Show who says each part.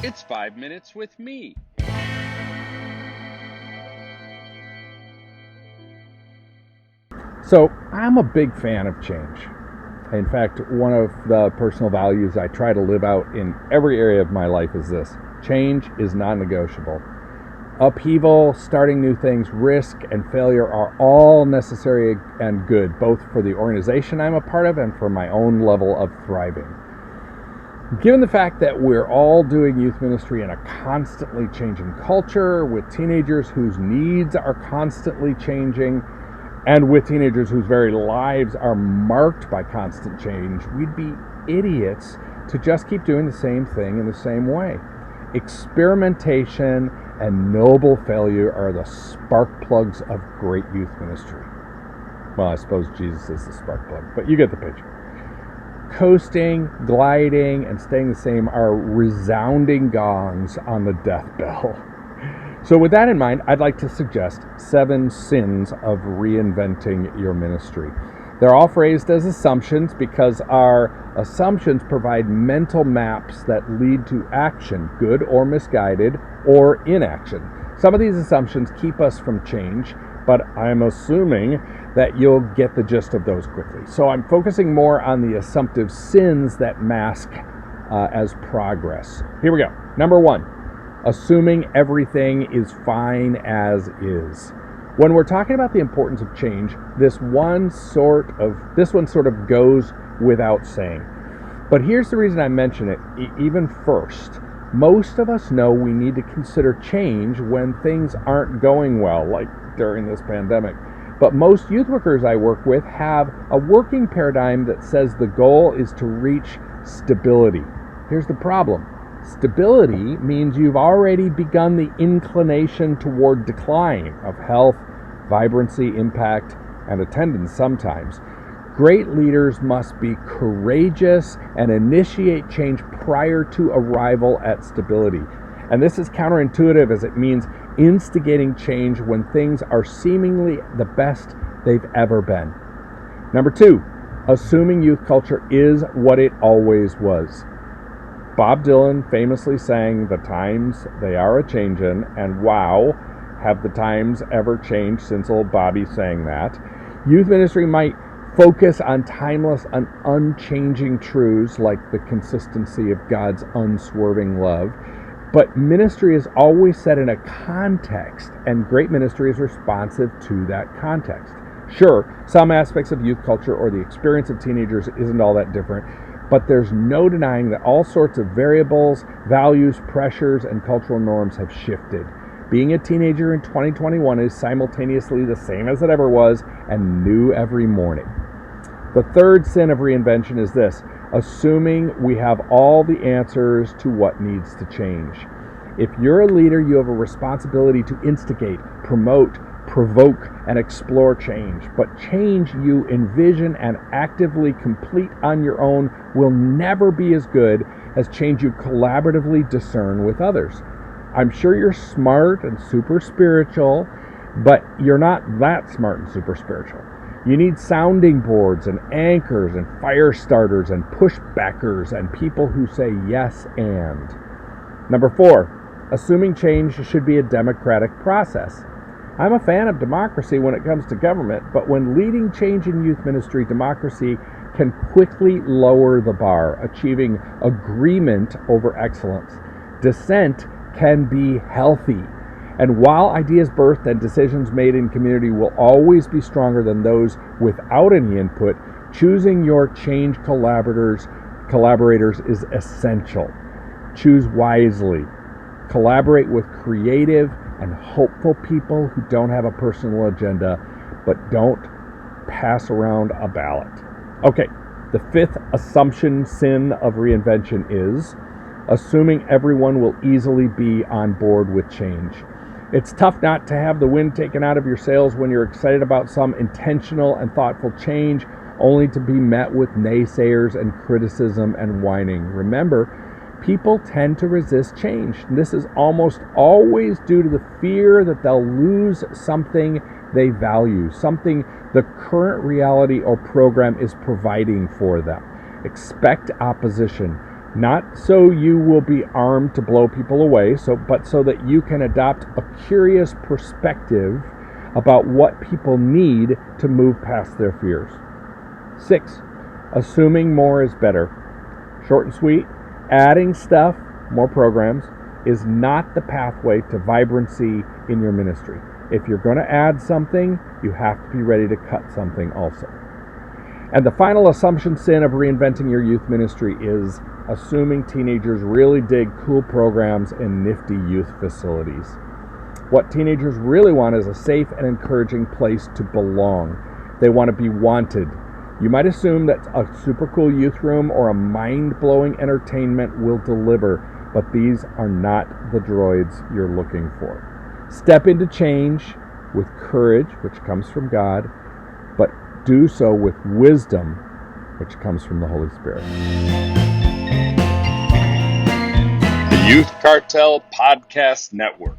Speaker 1: It's 5 minutes with me.
Speaker 2: So I'm a big fan of change. In fact, one of the personal values I try to live out in every area of my life is this: change is non-negotiable. Upheaval, starting new things, risk, and failure are all necessary and good, both for the organization I'm a part of and for my own level of thriving. Given the fact that we're all doing youth ministry in a constantly changing culture, with teenagers whose needs are constantly changing, and with teenagers whose very lives are marked by constant change, we'd be idiots to just keep doing the same thing in the same way. Experimentation and noble failure are the spark plugs of great youth ministry. Well, I suppose Jesus is the spark plug, but you get the picture. Coasting, gliding, and staying the same are resounding gongs on the death bell. So with that in mind, I'd like to suggest 7 sins of reinventing your ministry. They're all phrased as assumptions because our assumptions provide mental maps that lead to action, good or misguided, or inaction. Some of these assumptions keep us from change, but I'm assuming that you'll get the gist of those quickly. So I'm focusing more on the assumptive sins that mask as progress. Here we go. Number 1, assuming everything is fine as is. When we're talking about the importance of change, this one sort of goes without saying. But here's the reason I mention it even first. Most of us know we need to consider change when things aren't going well, like during this pandemic. But most youth workers I work with have a working paradigm that says the goal is to reach stability. Here's the problem. Stability means you've already begun the inclination toward decline of health, vibrancy, impact, and attendance sometimes. Great leaders must be courageous and initiate change prior to arrival at stability. And this is counterintuitive, as it means instigating change when things are seemingly the best they've ever been. Number 2, assuming youth culture is what it always was. Bob Dylan famously sang, "The times they are a-changin'," and wow, have the times ever changed since old Bobby sang that. Youth ministry might focus on timeless and unchanging truths like the consistency of God's unswerving love, but ministry is always set in a context, and great ministry is responsive to that context. Sure, some aspects of youth culture or the experience of teenagers isn't all that different, but there's no denying that all sorts of variables, values, pressures, and cultural norms have shifted. Being a teenager in 2021 is simultaneously the same as it ever was and new every morning. The third sin of reinvention is this: assuming we have all the answers to what needs to change. If you're a leader, you have a responsibility to instigate, promote, provoke, and explore change. But change you envision and actively complete on your own will never be as good as change you collaboratively discern with others. I'm sure you're smart and super spiritual, but you're not that smart and super spiritual. You need sounding boards and anchors and fire starters and pushbackers and people who say yes and. Number 4, assuming change should be a democratic process. I'm a fan of democracy when it comes to government, but when leading change in youth ministry, democracy can quickly lower the bar, achieving agreement over excellence. Dissent can be healthy. And while ideas birthed and decisions made in community will always be stronger than those without any input, choosing your change collaborators is essential. Choose wisely. Collaborate with creative and hopeful people who don't have a personal agenda, but don't pass around a ballot. Okay, the 5th assumption sin of reinvention is assuming everyone will easily be on board with change. It's tough not to have the wind taken out of your sails when you're excited about some intentional and thoughtful change, only to be met with naysayers and criticism and whining. Remember, people tend to resist change. This is almost always due to the fear that they'll lose something they value, something the current reality or program is providing for them. Expect opposition. Not so you will be armed to blow people away, but so that you can adopt a curious perspective about what people need to move past their fears. 6, assuming more is better. Short and sweet, adding stuff, more programs, is not the pathway to vibrancy in your ministry. If you're going to add something, you have to be ready to cut something also. And the final assumption sin of reinventing your youth ministry is assuming teenagers really dig cool programs and nifty youth facilities. What teenagers really want is a safe and encouraging place to belong. They want to be wanted. You might assume that a super cool youth room or a mind-blowing entertainment will deliver, but these are not the droids you're looking for. Step into change with courage, which comes from God, but do so with wisdom, which comes from the Holy Spirit.
Speaker 1: The Youth Cartel Podcast Network.